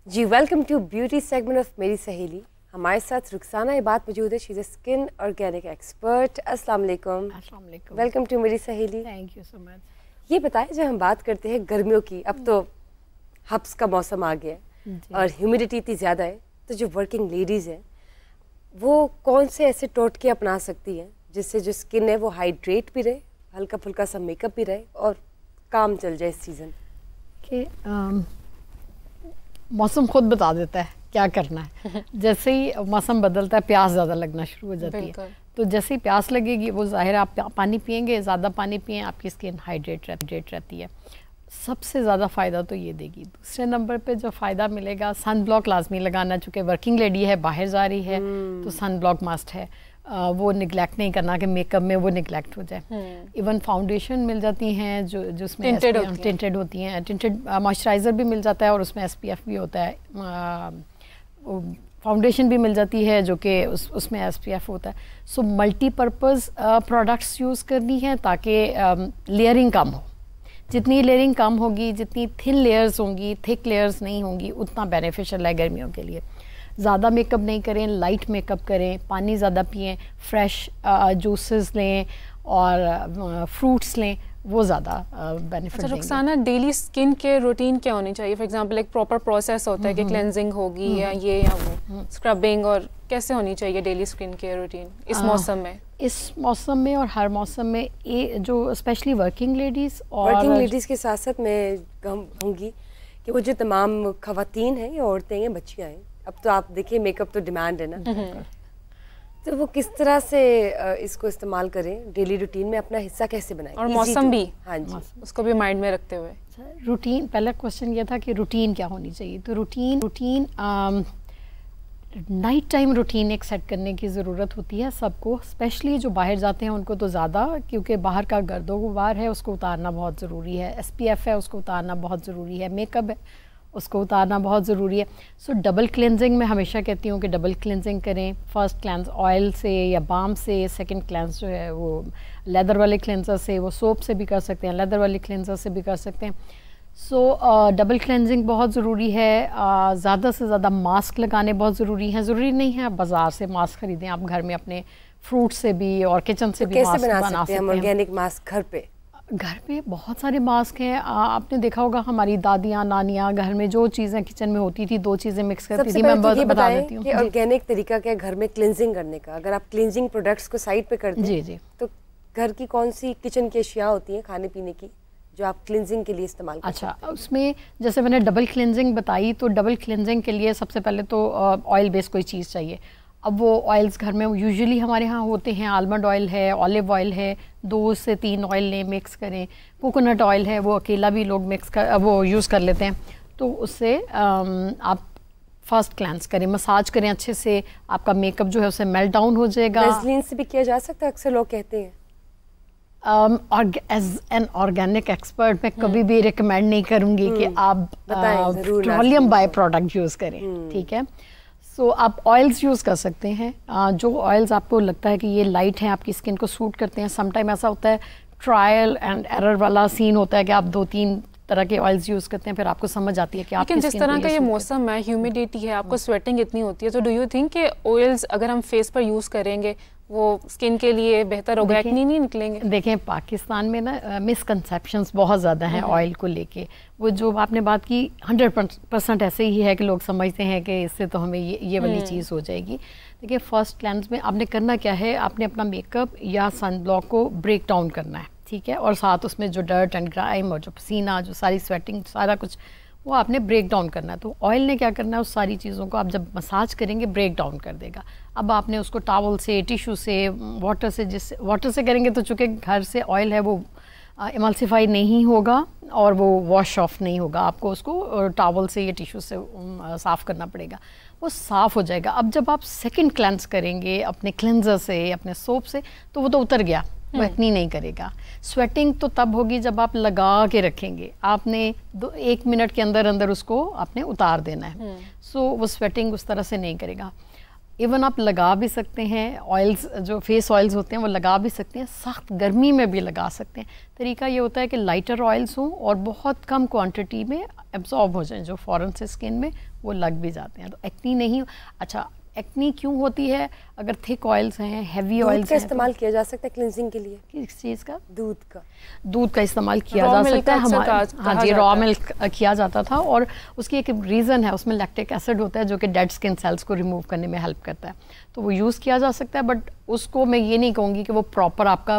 Ji welcome to beauty segment of Meri Saheli. हमारे साथ रुखसाना इबाद मौजूद है। She is a skin organic expert. अस्सलाम वालेकुम। Welcome to Meri Saheli. Thank you so much. ये बताएं, जब हम बात करते हैं गर्मियों की, अब तो हब्स का मौसम आ गया है और ह्यूमिडिटी इतनी ज़्यादा है, तो जो वर्किंग लेडीज़ हैं वो कौन से ऐसे टोटके अपना सकती हैं जिससे जो स्किन है वो हाइड्रेट भी रहे, हल्का फुल्का सा मेकअप भी रहे और काम चल जाए इस सीज़न के? मौसम खुद बता देता है क्या करना है। जैसे ही मौसम बदलता है प्यास ज़्यादा लगना शुरू हो जाती है, तो जैसे ही प्यास लगेगी वो ज़ाहिर है आप पानी पिएंगे, ज़्यादा पानी पिएं, आपकी स्किन हाइड्रेट रहती है। सबसे ज़्यादा फ़ायदा तो ये देगी। दूसरे नंबर पे जो फ़ायदा मिलेगा, सन ब्लॉक लाजमी लगाना। चूँकि वर्किंग लेडी है, बाहर जा रही है, तो सन ब्लॉक मस्ट है। वो निगलेक्ट नहीं करना कि मेकअप में वो निगलेक्ट हो जाए। इवन फाउंडेशन मिल जाती हैं जो जिसमें टिंटेड होती हैं, टिंटेड मॉइस्चराइज़र भी मिल जाता है और उसमें SPF भी होता है। फाउंडेशन भी मिल जाती है जो कि उसमें SPF होता है। सो मल्टीपर्पज़ प्रोडक्ट्स यूज़ करनी है ताकि लेयरिंग कम हो। जितनी लेयरिंग कम होगी, जितनी थिन लेयर्स होंगी, थिक लेयर्स नहीं होंगी, उतना बेनिफिशियल है गर्मियों के लिए। ज़्यादा मेकअप नहीं करें, लाइट मेकअप करें, पानी ज़्यादा पिएं, फ्रेश जूसेस लें और फ्रूट्स लें, वो ज़्यादा बेनिफिट देंगे। Rukhsana, daily skin care routine क्या होनी चाहिए? फॉर एग्जांपल एक प्रॉपर प्रोसेस होता है कि क्लेंजिंग होगी या ये या वो, स्क्रबिंग, और कैसे होनी चाहिए डेली स्किन केयर रूटीन इस मौसम में? इस मौसम में और हर मौसम में ये जो स्पेशली वर्किंग लेडीज़ के साथ साथ मैं कहूँगी कि वो जो तमाम ख़वातीन हैं या औरतें हैं, बच्चियाँ हैं, अब तो आप देखिए मेकअप तो डिमांड है ना, तो वो किस तरह से इसको इस्तेमाल करें डेली रूटीन में, अपना हिस्सा कैसे बनाएं? और मौसम भी, हाँ जी, उसको भी माइंड में रखते हुए। रूटीन, पहला क्वेश्चन ये था कि रूटीन क्या होनी चाहिए। तो रूटीन नाइट टाइम रूटीन एक सेट करने की ज़रूरत होती है सबको, स्पेशली जो बाहर जाते हैं उनको तो ज़्यादा, क्योंकि बाहर का गर्दो गुबार है उसको उतारना बहुत ज़रूरी है, SPF है उसको उतारना बहुत ज़रूरी है, मेकअप है उसको उतारना बहुत ज़रूरी है। सो डबल क्लेंजिंग मैं हमेशा कहती हूँ कि डबल क्लेंजिंग करें। फर्स्ट क्लेंस ऑयल से या बाम से, सेकंड क्लेंस जो है वो लेदर वाले क्लेंसर से, वो सोप से भी कर सकते हैं, लेदर वाले क्लेंसर से भी कर सकते हैं। सो डबल क्लेंजिंग बहुत ज़रूरी है। ज़्यादा से ज़्यादा मास्क लगाने बहुत ज़रूरी हैं। ज़रूरी नहीं है आप बाज़ार से मास्क ख़रीदें, आप घर में अपने फ्रूट से भी और किचन से भी मास्क बना सकते हैं। ऑर्गेनिक मास्क घर पे बहुत सारे मास्क हैं। आपने देखा होगा हमारी दादियाँ नानियाँ घर में जो चीज़ें किचन में होती थी, 2 चीज़ें मिक्स करती थी। मैं बता देती हूँ कि ऑर्गेनिक तरीका क्या है घर में क्लींजिंग करने का। अगर आप क्लींजिंग प्रोडक्ट्स को साइड पे करते हैं जी, तो घर की कौन सी किचन की अशिया होती हैं खाने पीने की जो आप क्लींजिंग के लिए इस्तेमाल कर सकते हैं? अच्छा, उसमें जैसे मैंने डबल क्लींजिंग बताई, तो डबल क्लींजिंग के लिए सबसे पहले तो ऑयल बेस्ड कोई चीज़ चाहिए। अब वो ऑयल्स घर में यूजुअली हमारे यहाँ होते हैं, आलमंड ऑयल है, ऑलिव ऑयल है, 2 से 3 ऑयल लें, मिक्स करें। कोकोनट ऑयल है, वो अकेला भी लोग वो यूज़ कर लेते हैं। तो उससे आप फर्स्ट क्लेंस करें, मसाज करें अच्छे से, आपका मेकअप जो है उसे मेल्ट डाउन हो जाएगा। वैसलीन से भी किया जा सकता है, अक्सर लोग कहते हैं। एज एन ऑर्गेनिक एक्सपर्ट मैं कभी भी रिकमेंड नहीं करूँगी कि आप पेट्रोलियम बाय प्रोडक्ट यूज़ करें, ठीक है। सो आप ऑयल्स यूज़ कर सकते हैं, जो ऑयल्स आपको लगता है कि ये लाइट हैं, आपकी स्किन को सूट करते हैं। समटाइम ऐसा होता है, ट्रायल एंड एरर वाला सीन होता है कि आप 2-3 तरह के ऑयल्स यूज़ करते हैं, फिर आपको समझ आती है कि आप, लेकिन जिस तरह का ये मौसम है, ह्यूमिडिटी है, आपको स्वेटिंग इतनी होती है, तो डू यू थिंक कि ऑयल्स अगर हम फेस पर यूज़ करेंगे वो स्किन के लिए बेहतर होगा, एक्ने नहीं निकलेंगे? देखें, पाकिस्तान में ना मिसकंसेप्शंस बहुत ज़्यादा हैं ऑयल को लेके। वो जो आपने बात की 100% ऐसे ही है कि लोग समझते हैं कि इससे तो हमें ये वाली चीज़ हो जाएगी। देखिए, फर्स्ट क्लेंस में आपने करना क्या है, आपने अपना मेकअप या सन ब्लॉक को ब्रेक डाउन करना है, ठीक है, और साथ उसमें जो डर्ट एंड ग्राइम और जो पसीना, जो सारी स्वेटिंग, सारा कुछ वो आपने ब्रेक डाउन करना है। तो ऑयल ने क्या करना है, उस सारी चीज़ों को आप जब मसाज करेंगे ब्रेक डाउन कर देगा। अब आपने उसको टॉवल से, टिश्यू से, वाटर से, जिससे वाटर से करेंगे तो चूँकि घर से ऑयल है वो इमल्सिफाई नहीं होगा और वो वॉश ऑफ नहीं होगा, आपको उसको टॉवल से या टिश्यू से साफ़ करना पड़ेगा, वो साफ़ हो जाएगा। अब जब आप सेकंड क्लेंस करेंगे अपने क्लेंजर से, अपने सोप से, तो वो तो उतर गया, वो एक्नी नहीं करेगा। स्वेटिंग तो तब होगी जब आप लगा के रखेंगे, आपने 1 मिनट के अंदर अंदर उसको आपने उतार देना है। सो वो स्वेटिंग उस तरह से नहीं करेगा। इवन आप लगा भी सकते हैं, ऑयल्स जो फेस ऑयल्स होते हैं वो लगा भी सकते हैं, सख्त गर्मी में भी लगा सकते हैं। तरीका ये होता है कि लाइटर ऑयल्स हों और बहुत कम क्वांटिटी में एब्जॉर्ब हो जाएं, जो फ़ौरन से स्किन में वो लग भी जाते हैं। तो एक्नी नहीं, अच्छा एक्नी क्यों होती है? अगर थिक ऑयल्स हैं, हैवी ऑयल्स का इस्तेमाल किया जा सकता है क्लिनजिंग के लिए? किस चीज़ का? दूध का इस्तेमाल किया जा सकता है हमारे, हाँ जी, रॉ मिल्क किया जाता था। और उसकी एक रीज़न है, उसमें लैक्टिक एसिड होता है जो कि डेड स्किन सेल्स को रिमूव करने में हेल्प करता है, तो वो यूज़ किया जा सकता है। बट उसको मैं ये नहीं कहूँगी कि वो प्रॉपर आपका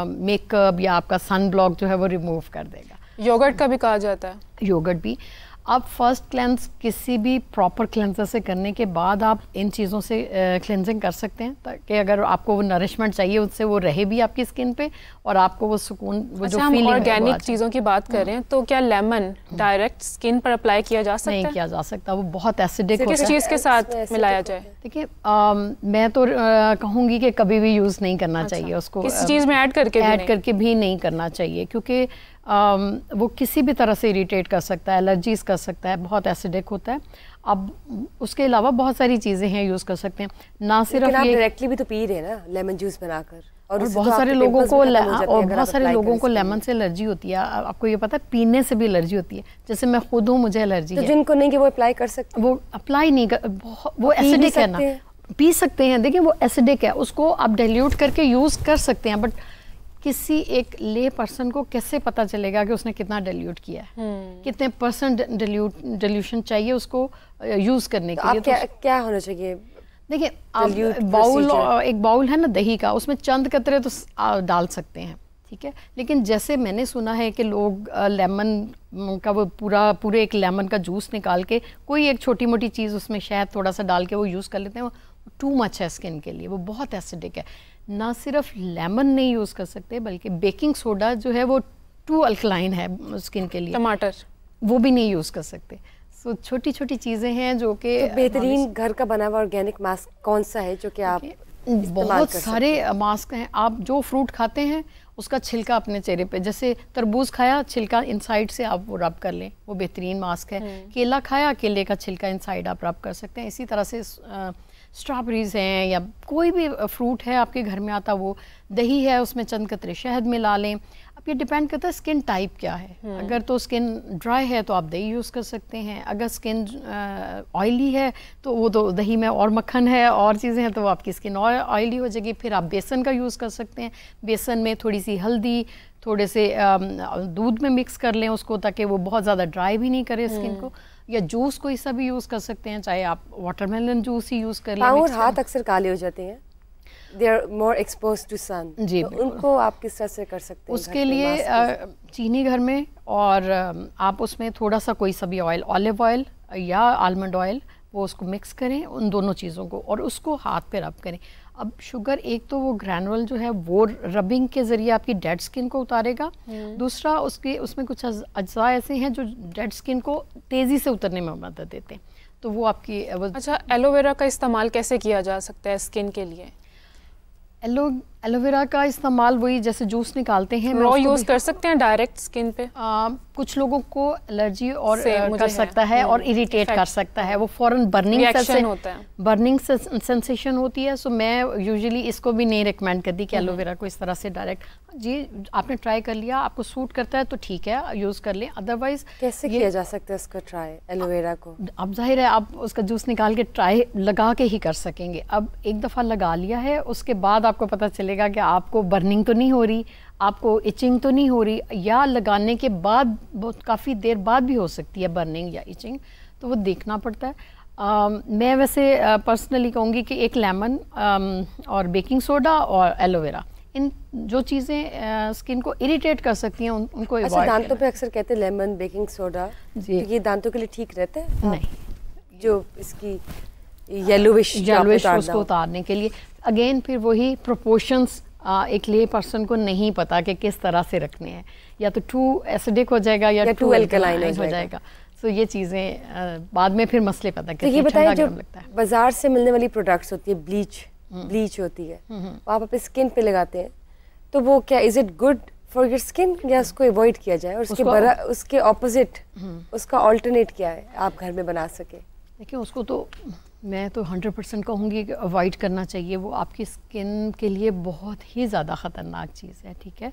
मेकअप या आपका सन ब्लॉक जो है वो रिमूव कर देगा। योगर्ट का भी कहा जाता है। योगर्ट भी आप फर्स्ट क्लेंस किसी भी प्रॉपर क्लेंजर से करने के बाद आप इन चीज़ों से क्लेंजिंग कर सकते हैं, ताकि अगर आपको वो नरिशमेंट चाहिए उससे वो रहे भी आपकी स्किन पे और आपको वो सुकून, वो जो फीलिंग है। ऑर्गेनिक चीज़ों की बात कर रहे हैं तो क्या लेमन डायरेक्ट स्किन पर अप्लाई किया जा सकता है? नहीं किया जा सकता, वो बहुत एसिडिक होता है। किस चीज़ के साथ मिलाया जाए? देखिए मैं तो कहूँगी कि कभी भी यूज़ नहीं करना चाहिए उसको, किसी चीज़ में ऐड करके भी नहीं करना चाहिए, क्योंकि वो किसी भी तरह से इरिटेट कर सकता है, एलर्जीज कर सकता है, बहुत एसिडिक होता है। अब उसके अलावा बहुत सारी चीज़ें हैं यूज़ कर सकते हैं, ना सिर्फ आप ये डायरेक्टली भी तो पी रहे हैं ना लेमन जूस बनाकर, और बहुत सारे लोगों को लेमन से एलर्जी होती है। आपको ये पता है, पीने से भी एलर्जी होती है। जैसे मैं खुद हूँ, मुझे एलर्जी है। जिनको नहीं कि वो अप्लाई कर सकते, वो अप्लाई नहीं कर, वो एसिडिक है ना, पी सकते हैं। देखिए वो एसिडिक है, उसको आप डाइल्यूट करके यूज़ कर सकते हैं, बट किसी एक ले पर्सन को कैसे पता चलेगा कि उसने कितना डाइल्यूट किया है, कितने परसेंट डाइल्यूशन चाहिए उसको यूज़ करने के लिए। तो क्या होना चाहिए? देखिए एक बाउल है ना दही का, उसमें चंद कतरे तो डाल सकते हैं, ठीक है। लेकिन जैसे मैंने सुना है कि लोग लेमन का वो पूरे एक लेमन का जूस निकाल के कोई एक छोटी मोटी चीज़ उसमें शहद थोड़ा सा डाल के वो यूज़ कर लेते हैं, वो टू मच है स्किन के लिए, वो बहुत एसिडिक है। ना सिर्फ लेमन नहीं यूज़ कर सकते, बल्कि बेकिंग सोडा जो है वो टू अल्कलाइन है स्किन के लिए, टमाटर वो भी नहीं यूज़ कर सकते। सो छोटी छोटी चीज़ें हैं जो कि तो बेहतरीन घर का बना हुआ ऑर्गेनिक मास्क कौन सा है जो कि आप बहुत सारे मास्क हैं। आप जो फ्रूट खाते हैं उसका छिलका अपने चेहरे पे, जैसे तरबूज खाया छिलका इनसाइड से आप वो रब कर लें, वो बेहतरीन मास्क है। केला खाया, केले का छिलका इनसाइड आप रब कर सकते हैं। इसी तरह से स्ट्रॉबेरीज हैं या कोई भी फ्रूट है आपके घर में आता, वो दही है उसमें चंद कतरे शहद मिला लें। अब ये डिपेंड करता है स्किन टाइप क्या है। अगर तो स्किन ड्राई है तो आप दही यूज़ कर सकते हैं, अगर स्किन ऑयली है तो वो तो दही में और मक्खन है और चीज़ें हैं तो आपकी स्किन और ऑयली हो जाएगी। फिर आप बेसन का यूज़ कर सकते हैं, बेसन में थोड़ी सी हल्दी, थोड़े से दूध में मिक्स कर लें उसको, ताकि वो बहुत ज़्यादा ड्राई भी नहीं करे स्किन को। या जूस कोई सा भी यूज़ कर सकते हैं, चाहे आप वाटरमेलन जूस ही यूज़ कर लें। और हाथ अक्सर काले हो जाते हैं, they are more exposed to sun, जी, तो उनको आप किस तरह से कर सकते हैं? उसके लिए चीनी घर में, और आप उसमें थोड़ा सा कोई सा भी ऑयल, ऑलिव ऑयल या आलमंड ऑयल, वो उसको मिक्स करें उन दोनों चीज़ों को, और उसको हाथ पे रब करें। अब शुगर, एक तो वो ग्रैनुअल जो है वो रबिंग के ज़रिए आपकी डेड स्किन को उतारेगा, दूसरा उसमें कुछ अज्जा ऐसे हैं जो डेड स्किन को तेज़ी से उतरने में मदद देते हैं, तो वो आपकी अच्छा, एलोवेरा का इस्तेमाल कैसे किया जा सकता है स्किन के लिए? एलोवेरा का इस्तेमाल वही जैसे जूस निकालते हैं, रॉ यूज़ कर सकते हैं डायरेक्ट स्किन पे? कुछ लोगों को एलर्जी और कर सकता है और इरिटेट कर सकता है, वो फौरन बर्निंग सेंसेशन होती है। सो मैं यूजुअली इसको भी नहीं रिकमेंड करती कि एलोवेरा को इस तरह से डायरेक्ट, जी आपने ट्राई कर लिया, आपको सूट करता है तो ठीक है यूज़ कर लें, अदरवाइज कैसे किया जा सकता है इसका ट्राई एलोवेरा को? अब जाहिर है आप उसका जूस निकाल के ट्राई लगा के ही कर सकेंगे। अब एक दफ़ा लगा लिया है, उसके बाद आपको पता चलेगा कि आपको बर्निंग तो नहीं हो रही, आपको इचिंग तो नहीं हो रही, या लगाने के बाद बहुत काफ़ी देर बाद भी हो सकती है बर्निंग या इचिंग, तो वो देखना पड़ता है। मैं वैसे पर्सनली कहूँगी कि एक लेमन और बेकिंग सोडा और एलोवेरा, इन जो चीज़ें स्किन को इरिटेट कर सकती हैं उनको अवॉइड। अच्छा, दांतों पे अक्सर कहते हैं लेमन बेकिंग सोडा, जी ये दांतों के लिए ठीक रहता है? नहीं, जो इसकी येलोविश उसको उतारने के लिए अगेन फिर वही प्रोपोर्शंस एक ले पर्सन को नहीं पता कि किस तरह से रखने हैं, या तो टू एसिडिक हो जाएगा या टू अल्कलाइन हो जाएगा। तो ये चीज़ें बाद में फिर मसले पता तो ये बताइए, जो बाजार से मिलने वाली प्रोडक्ट्स होती है, ब्लीच होती है, आप अपने स्किन पे लगाते हैं, तो वो क्या is it good for your skin, या उसको अवॉइड किया जाए? और उसके ऑपोजिट उसका ऑल्टरनेट क्या है आप घर में बना सके? देखिए उसको तो मैं तो 100% कहूँगी कि अवॉइड करना चाहिए, वो आपकी स्किन के लिए बहुत ही ज़्यादा ख़तरनाक चीज़ है, ठीक है।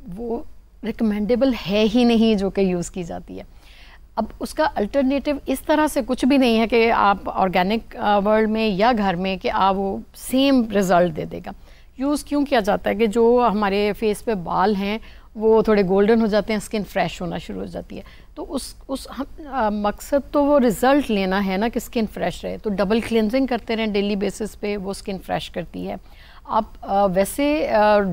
वो रिकमेंडेबल है ही नहीं जो कि यूज़ की जाती है। अब उसका अल्टरनेटिव इस तरह से कुछ भी नहीं है कि आप ऑर्गेनिक वर्ल्ड में या घर में कि आप वो सेम रिज़ल्ट दे देगा। यूज़ क्यों किया जाता है कि जो हमारे फेस पे बाल हैं वो थोड़े गोल्डन हो जाते हैं, स्किन फ्रेश होना शुरू हो जाती है, तो उस मकसद तो वो रिज़ल्ट लेना है ना कि स्किन फ्रेश रहे, तो डबल क्लिनजिंग करते रहें डेली बेसिस पे, वो स्किन फ्रेश करती है। आप वैसे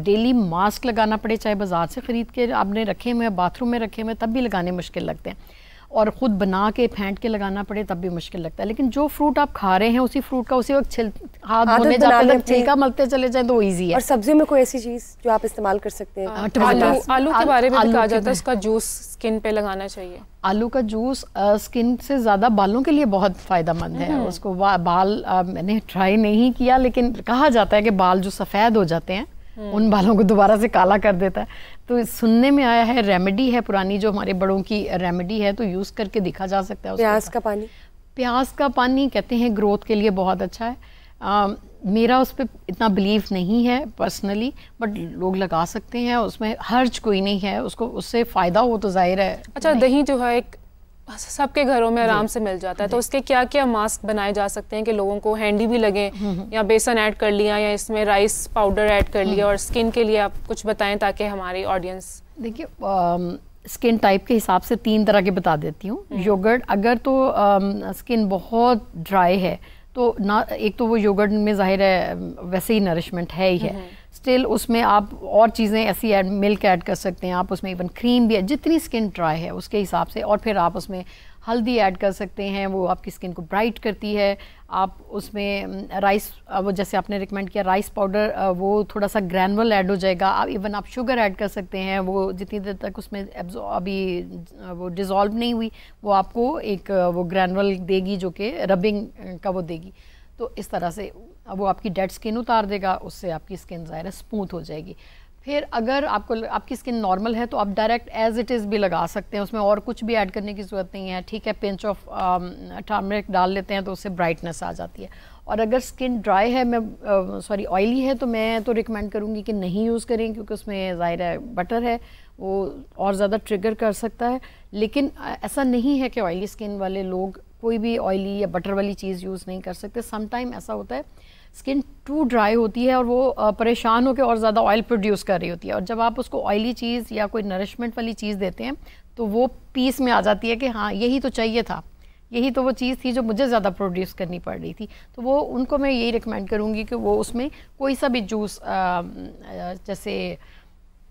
डेली मास्क लगाना पड़े, चाहे बाज़ार से ख़रीद के आपने रखे हुए, बाथरूम में रखे हुए, तब भी लगाने मुश्किल लगते हैं, और ख़ुद बना के फेंट के लगाना पड़े तब भी मुश्किल लगता है। लेकिन जो फ्रूट आप खा रहे हैं उसी फ्रूट का उसी वक्त हाथ धोने जाते तक छिलका मलते चले जाए तो ईजी है। और सब्जियों में कोई ऐसी चीज़ जो आप इस्तेमाल कर सकते हैं? आलू के बारे में कहा जाता है उसका जूस स्किन पे लगाना चाहिए। आलू का जूस स्किन से ज़्यादा बालों के लिए बहुत फ़ायदेमंद है। उसको बाल मैंने ट्राई नहीं किया, लेकिन कहा जाता है कि बाल जो सफ़ेद हो जाते हैं उन बालों को दोबारा से काला कर देता है। तो सुनने में आया है, रेमेडी है पुरानी, जो हमारे बड़ों की रेमेडी है, तो यूज़ करके देखा जा सकता है। प्याज का पानी, प्याज का पानी कहते हैं ग्रोथ के लिए बहुत अच्छा है। मेरा उस पर इतना बिलीव नहीं है पर्सनली, बट लोग लगा सकते हैं, उसमें हर्ज कोई नहीं है, उसको उससे फ़ायदा हो तो जाहिर है। अच्छा, दही जो है एक सबके घरों में आराम से मिल जाता है, तो उसके क्या क्या मास्क बनाए जा सकते हैं कि लोगों को हैंडी भी लगे, या बेसन ऐड कर लिया या इसमें राइस पाउडर ऐड कर लिया, और स्किन के लिए आप कुछ बताएं ताकि हमारी ऑडियंस। देखिए स्किन टाइप के हिसाब से 3 तरह के बता देती हूँ। योगर्ट, अगर तो स्किन बहुत ड्राई है तो ना, एक तो वो योगर्ट में जाहिर है वैसे ही नरिशमेंट है ही है, स्टिल उसमें आप और चीज़ें ऐसी ऐड, मिल्क ऐड कर सकते हैं आप उसमें, इवन क्रीम भी है, जितनी स्किन ड्राई है उसके हिसाब से, और फिर आप उसमें हल्दी ऐड कर सकते हैं, वो आपकी स्किन को ब्राइट करती है। आप उसमें राइस, वो जैसे आपने रिकमेंड किया राइस पाउडर, वो थोड़ा सा ग्रैनुअल ऐड हो जाएगा। आप इवन आप शुगर ऐड कर सकते हैं, वो जितनी देर तक उसमें अभी वो डिज़ोल्व नहीं हुई वो आपको एक वो ग्रैनुअल देगी जो कि रबिंग का वो देगी। तो इस तरह से वो आपकी डेड स्किन उतार देगा, उससे आपकी स्किन ज़ाहिर स्मूथ हो जाएगी। फिर अगर आपकी स्किन नॉर्मल है तो आप डायरेक्ट एज इट इज़ भी लगा सकते हैं, उसमें और कुछ भी ऐड करने की ज़रूरत नहीं है, ठीक है। पिंच ऑफ टर्मरिक डाल लेते हैं तो उससे ब्राइटनेस आ जाती है। और अगर स्किन ड्राई है, मैं ऑयली है, तो मैं तो रिकमेंड करूँगी कि नहीं यूज़ करें, क्योंकि उसमें ज़ाहिर है बटर है, वो और ज़्यादा ट्रिगर कर सकता है। लेकिन ऐसा नहीं है कि ऑयली स्किन वाले लोग कोई भी ऑयली या बटर वाली चीज़ यूज़ नहीं कर सकते। सम टाइम ऐसा होता है स्किन टू ड्राई होती है और वो परेशान होकर और ज़्यादा ऑयल प्रोड्यूस कर रही होती है, और जब आप उसको ऑयली चीज़ या कोई नरिशमेंट वाली चीज़ देते हैं तो वो पीस में आ जाती है कि हाँ यही तो चाहिए था, यही तो वो चीज़ थी जो मुझे ज़्यादा प्रोड्यूस करनी पड़ रही थी। तो वो उनको मैं यही रिकमेंड करूँगी कि वो उसमें कोई सा भी जूस, जैसे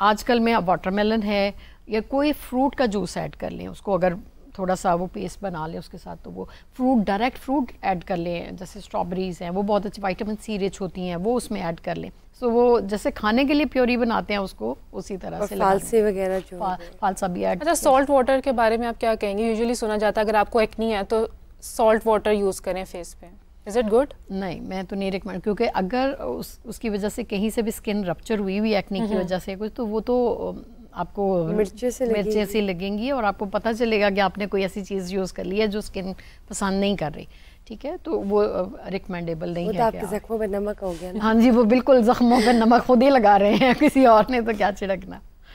आजकल में वाटरमेलन है या कोई फ्रूट का जूस ऐड कर लें, उसको अगर थोड़ा सा वो पेस्ट बना लें उसके साथ, तो वो फ्रूट, डायरेक्ट फ्रूट ऐड कर लें, जैसे स्ट्रॉबेरीज़ हैं वो बहुत अच्छी विटामिन सी रिच होती हैं, वो उसमें ऐड कर लें। सो वो जैसे खाने के लिए प्योरी बनाते हैं उसको उसी तरह से फालसे वगैरह जो फालसा भी ऐड। अच्छा, सॉल्ट वाटर के बारे में आप क्या कहेंगे? यूजुअली सुना जाता है अगर आपको एक्नी है तो सॉल्ट वाटर यूज़ करें फेस पे, इज इट गुड? नहीं, मैं तो नहीं रिकमेंड, क्योंकि अगर उसकी वजह से कहीं से भी स्किन रप्चर हुई हुई एक्नी की वजह से कुछ, तो वो तो आपको मिर्चें से लगेंगी और आपको पता चलेगा कि आपने कोई ऐसी चीज़ यूज़ कर ली है जो स्किन पसंद नहीं कर रही, ठीक है। तो वो रिकमेंडेबल नहीं है। तो आपके जख्मों पे नमक हो गया ना? हाँ जी, वो बिल्कुल जख्मों पे नमक खुद ही लगा रहे हैं, किसी और ने तो क्या छिड़कना।